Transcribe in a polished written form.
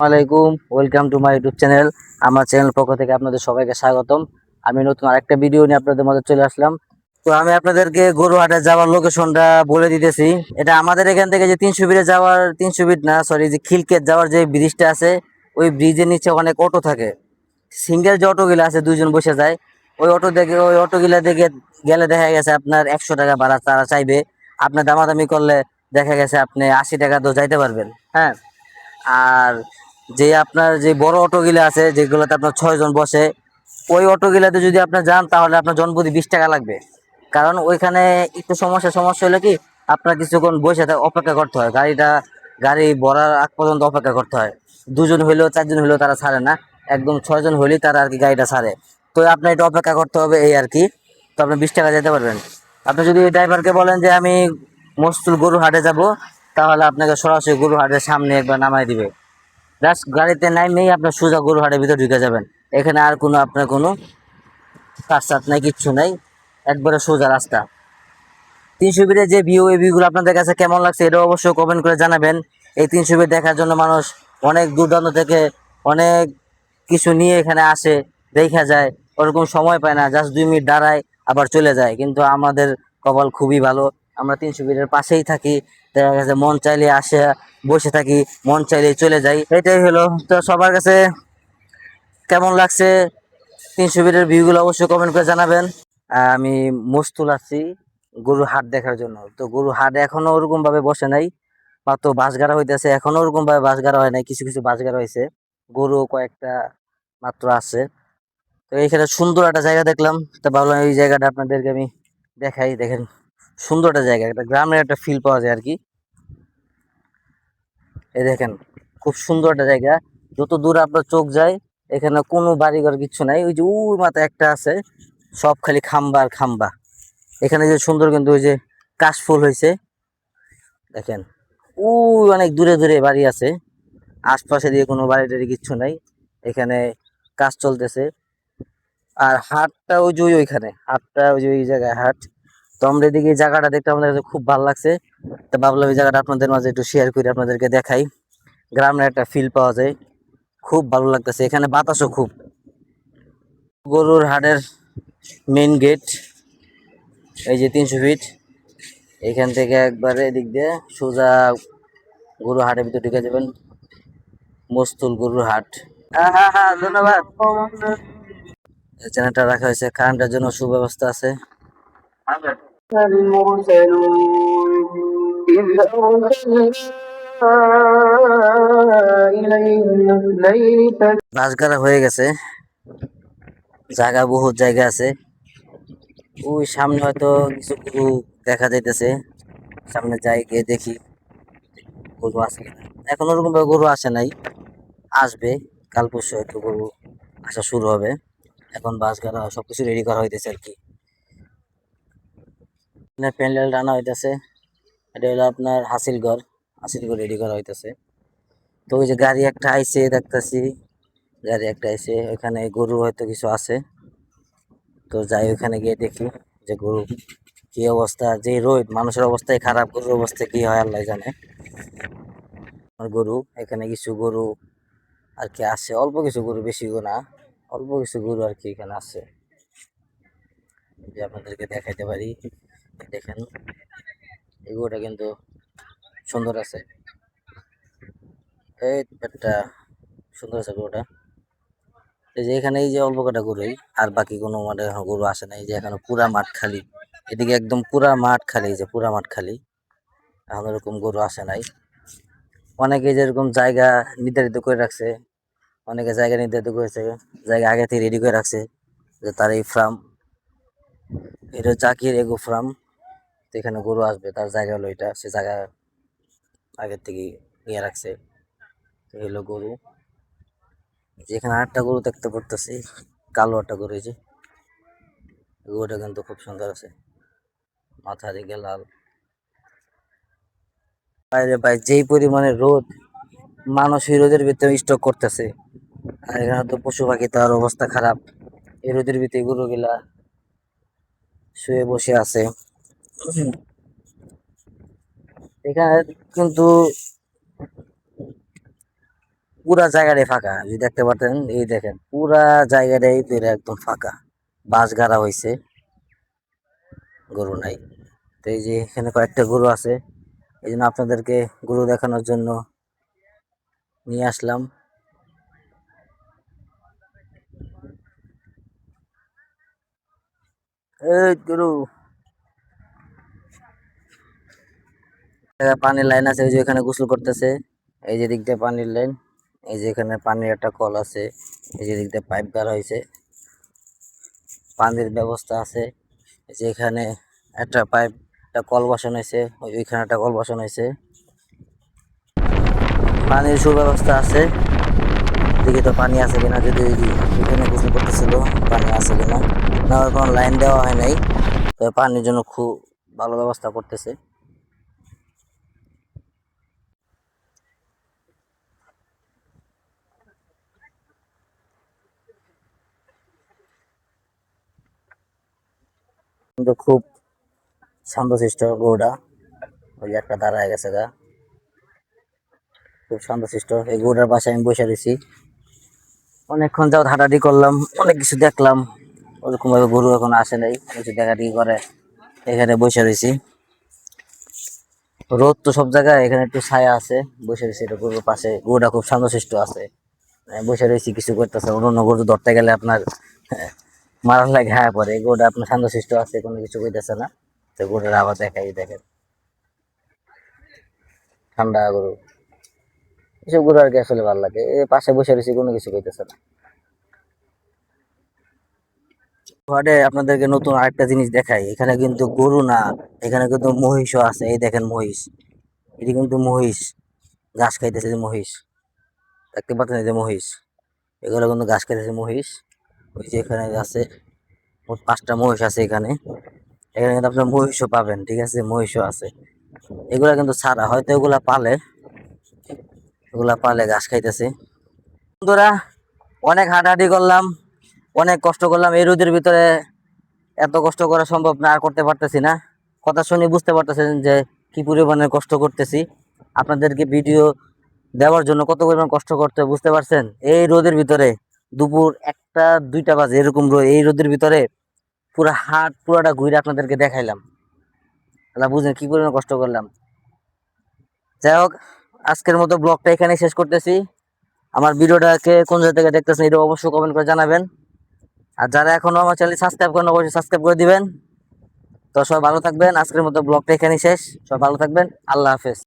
আসসালামাইকুম, welcome to my YouTube channel. আমার channel পক্ষ থেকে আপনাদের সবাইকে স্বাগতম। আমি নতুন আরেকটা ভিডিও নিয়ে আপনাদের মাঝে চলে আসলাম। তো আমি আপনাদেরকে গরুহাটে যাওয়ার লোকেশনটা বলে দিতেছি। এটা আমাদের এখান থেকে যে 300 ফিটে যাওয়ার, 300 ফিট না সরি, যে খিলকেত যাওয়ার যে ব্রিজটা আছে, ওই ব্রিজের নিচে অনেক অটো থাকে। সিঙ্গেল যে অটোগুলো আছে, দুইজন বসে যায়। ওই অটোগুলা দেখে গেলে দেখা গেছে আপনার 100 টাকা ভাড়া তারা চাইবে। আপনি দামাদামি করলে দেখা গেছে আপনি 80 টাকা তো যাইতে পারবেন। হ্যাঁ, আর যে আপনার যে বড় অটোগুলো আছে যেগুলোতে আপনার 6 জন বসে, ওই অটোগুলাতে যদি আপনি যান তাহলে আপনার জনপ্রতি 20 টাকা লাগবে। কারণ ওইখানে একটু সমস্যা হলে কি, আপনার কিছুক্ষণ বসে অপেক্ষা করতে হয়, গাড়ি ভরার আগ পর্যন্ত অপেক্ষা করতে হয়। 2 জন হইলেও 4 জন হইলেও তারা ছাড়ে না, একদম 6 জন হইলেই তারা আর কি গাড়িটা ছাড়ে। তো আপনার এটা অপেক্ষা করতে হবে এই আর কি। তো আপনি 20 টাকা যেতে পারবেন। আপনি যদি ড্রাইভারকে বলেন যে আমি মস্তুল গরু হাটে যাব, তাহলে আপনাকে সরাসরি গরু হাটের সামনে একবার নামাই দিবে। জাস্ট গাড়িতে নামেই আপনার সোজা গরু হাটের ভিতরে ঢুকে যাবেন। এখানে আর কোনো আপনার কোনো কাজ নাই, কিচ্ছু নাই, একবারে সোজা রাস্তা। 300 ফিটের যে ভিউ, এই ভিউগুলো আপনাদের কাছে কেমন লাগছে এটা অবশ্যই কমেন্ট করে জানাবেন। এই 300 ফিট দেখার জন্য মানুষ অনেক দূর দূরান্ত থেকে অনেক কিছু নিয়ে এখানে আসে, দেখা যায়। ওরকম সময় পায় না, জাস্ট 2 মিনিট দাঁড়ায় আবার চলে যায়। কিন্তু আমাদের কপাল খুবই ভালো, আমরা 300 ফিটের পাশেই থাকি। দেখা গেছে মন চাইলে আসে বসে থাকি, মন চাইলে চলে যাই। এটাই হলো। তো সবার কাছে কেমন লাগছে 300 ফিটের ভিউগুলো অবশ্যই কমেন্ট করে জানাবেন। আমি মস্তুল আছি গরু হাট দেখার জন্য। তো গরু হাট এখনো ওরকম ভাবে বসে নাই, মাত্র বাঁশ গাড়া হইতেছে। এখনো ওরকম ভাবে বাঁশ গাড়া হয় নাই, কিছু কিছু বাঁশ গাড়া হয়েছে, গরু কয়েকটা মাত্র আছে। তো এইখানে সুন্দর একটা জায়গা দেখলাম, তো ভাবলাম এই জায়গাটা আপনাদেরকে আমি দেখাই। দেখেন, সুন্দর একটা জায়গা, একটা গ্রামের একটা ফিল পাওয়া যায় আর কি। এই দেখেন, খুব সুন্দর একটা জায়গা। যত দূর আপনার চোখ যায়, এখানে কোনো বাড়িঘর কিচ্ছু নাই। ওই যে ওই মাথায় একটা আছে, সব খালি খাম্বা আর খাম্বা। এখানে যে সুন্দর, কিন্তু ওই যে কাশফুল হয়েছে দেখেন। ওই অনেক দূরে দূরে বাড়ি আছে, আশপাশে দিয়ে কোনো বাড়ি টাড়ি কিচ্ছু নাই। এখানে কাজ চলতেছে। আর হাটটা ওই যে ওইখানে, হাটটা ওই যে ওই জায়গায় হাট। তো আমরা এদিকে এই জায়গাটা দেখতে আমাদের কাছে খুব ভালো লাগছে। তো ভাবলাম এই জায়গাটা আপনাদের মাঝে একটু শেয়ার করে আপনাদেরকে দেখাই। গ্রামের একটা ফিল পাওয়া যায়, খুব ভালো লাগতেছে। এখানে বাতাসও খুব। গরুর হাটের মেইন গেট এই যে 300 ফিট, এখান থেকে একবারে এদিক দিয়ে সোজা গরু হাটের ভিতরে ঢুকে যাবেন। মস্তুল গরুর হাট। হ্যাঁ হ্যাঁ হ্যাঁ, ধন্যবাদ। চ্যানেলটা রাখা হয়েছে, কারেন্টের জন্য সুব্যবস্থা আছে। বাঁশগাড়া হয়ে গেছে, জায়গা বহুত জায়গা আছে। ওই সামনে হয়তো কিছু গরু দেখা যাইতেছে, সামনে যাই গিয়ে দেখি গরু আছে কিনা। এখন ওরকম ভাবে গরু আসে নাই, আসবে কাল পরশু হয়তো গরু আসা শুরু হবে। এখন বাঁশগাড়া সবকিছু রেডি করা হইতেছে আর কি। প্যান্ডেল টানা হইতেছে, এটা হলো আপনার হাসিল ঘর রেডি করা হইতেছে। তো ওই যে গাড়ি একটা আইছে দেখতেছি, গাড়ি একটা আইছে, ওখানে গরু হয়তো কিছু আছে। তো যাই ওখানে গিয়ে দেখি যে গরু কি অবস্থা। যে রোদ, মানুষের অবস্থাই খারাপ, গরুর অবস্থা কি হয় আল্লাহ জানে। আর গরু এখানে কিছু গরু আর কি আছে, অল্প কিছু গরু, বেশি না, অল্প কিছু গরু আর কি এখানে আছে, যে আপনাদেরকে দেখাইতে পারি। দেখেন এই গরুটা কিন্তু সুন্দর আছে, এই একটা সুন্দর আছে গরুটা। এই যে এখানে এই যে অল্প কটা গরুই, আর বাকি কোনো মানে গরু আসে না। এই যে এখানে পুরা মাঠ খালি, এদিকে একদম পুরা মাঠ খালি, এই যে পুরা মাঠ খালি, এখন এরকম গরু আসে নাই। অনেকে যেরকম জায়গা নির্ধারিত করে রাখছে, অনেকে জায়গা নির্ধারিত করেছে, জায়গা আগে থেকে রেডি করে রাখছে যে তার এই ফার্ম, এটা জাকির এগো ফার্ম। তো এখানে গরু আসবে, তার জায়গা হলো এটা, সে জায়গা আগের থেকে নিয়ে রাখছে। তো হলো গরু। যেখানে আরেকটা গরু দেখতে পড়তেছি, কালো একটা গরু, এই যে গরুটা কিন্তু খুব সুন্দর আছে, মাথা দিকে লাল। বাইরে ভাই যেই পরিমাণে রোদ, মানুষ এই রোদের ভিতরে স্টক করতেছে। আর এখানে তো পশু পাখি, তার অবস্থা খারাপ। এই রোদের ভিতরে গরুগুলা শুয়ে বসে আছে। এখানে কিন্তু পুরা জায়গাটাই ফাঁকা, যদি দেখতে পারতেন, এই দেখেন পুরা জায়গাটাই পুরো একদম ফাঁকা, বাঁশ গাড়া হয়েছে, গরু নাই। তো এই যে এখানে কয়েকটা গরু আছে, এই জন্য আপনাদেরকে গরু দেখানোর জন্য নিয়ে আসলাম। এই গরু, পানির লাইন আছে, ওই যে এখানে গোসল করতেছে, এই যে দিক দিয়ে পানির লাইন, এই যে এখানে পানির একটা কল আছে, এই যে দিক দিয়ে পাইপ গাড়া হয়েছে, পানির ব্যবস্থা আছে। এই যে এখানে একটা পাইপ, একটা কল বসানো হয়েছে, ওইখানে একটা কল বসানো হয়েছে, পানির সুব্যবস্থা আছে। দেখি তো পানি আছে কিনা, যদি এখানে গোসল করতেছিল পানি আছে কিনা, না কোনো লাইন দেওয়া হয় নাই, তবে পানির জন্য খুব ভালো ব্যবস্থা করতেছে। কিন্তু খুব শান্তশিষ্ট গরুটা, ওই যে একটা দাঁড়ায় গেছে গা, খুব শান্তশিষ্ট। এই গরুটার পাশে আমি বসে দিছি, অনেকক্ষণ যাও হাঁটাহাঁটি করলাম, অনেক কিছু দেখলাম, ওরকম ভাবে গরু এখন আসে নাই, কিছু দেখাদেখি করে এখানে বসে রয়েছি। রোদ তো সব জায়গায়, এখানে একটু ছায়া আছে, বসে রয়েছি এটা গরুর পাশে। গরুটা খুব শান্তশিষ্ট আছে, বসে রয়েছি, কিছু করতেছে। অন্য গরু ধরতে গেলে আপনার মারার লাগে হ্যাঁ পরে, গরুটা আপনার শান্তশিষ্ট আছে, কোনো কিছু করতেছে না। তো গরুটার আবার দেখাই, দেখেন ঠান্ডা গরু, এসব গরু আর কি আসলে ভালো লাগে। এ পাশে বসে রয়েছি, কোনো কিছু করতেছে না। ঘরে আপনাদেরকে নতুন আরেকটা জিনিস দেখাই, এখানে কিন্তু গরু না, এখানে কিন্তু মহিষও আছে। এই দেখেন মহিষ, এটি কিন্তু মহিষ, ঘাস খাইতেছে যে মহিষ, দেখতে পাচ্ছেন এই যে মহিষ, এগুলো কিন্তু ঘাস খাইতেছে মহিষ। ওই যে এখানে আছে, মোট 5টা মহিষ আছে এখানে। এখানে কিন্তু আপনার মহিষও পাবেন, ঠিক আছে, মহিষও আছে। এগুলা কিন্তু ছাড়া, হয়তো এগুলা পালে, এগুলা পালে ঘাস খাইতেছে। বন্ধুরা, অনেক হাঁটাহাঁটি করলাম, অনেক কষ্ট করলাম, এই রোদের ভিতরে এত কষ্ট করা সম্ভব না, আর করতে পারতেছি না। কথা শুনে বুঝতে পারতেছেন যে কি পরিমাণে কষ্ট করতেছি। আপনাদেরকে ভিডিও দেওয়ার জন্য কত পরিমাণ কষ্ট করতে বুঝতে পারছেন। এই রোদের ভিতরে দুপুর 1টা 2টা বাজে এরকম এই রোদের ভিতরে পুরো হাট পুরাটা ঘুরে আপনাদেরকে দেখাইলাম, তাহলে বুঝেন কি পরিমাণ কষ্ট করলাম। যাই হোক, আজকের মতো ব্লগটা এখানে শেষ করতেছি। আমার ভিডিওটাকে কোন জায়গা থেকে দেখতেছেন এটা অবশ্যই কমেন্ট করে জানাবেন। আর যারা এখনো আমার চ্যানেল সাবস্ক্রাইব করেন, অবশ্যই সাবস্ক্রাইব করে দিবেন। তো সবাই ভালো থাকবেন, আজকের মতো ব্লগটা এখানেই শেষ। সবাই ভালো থাকবেন, আল্লাহ হাফেজ।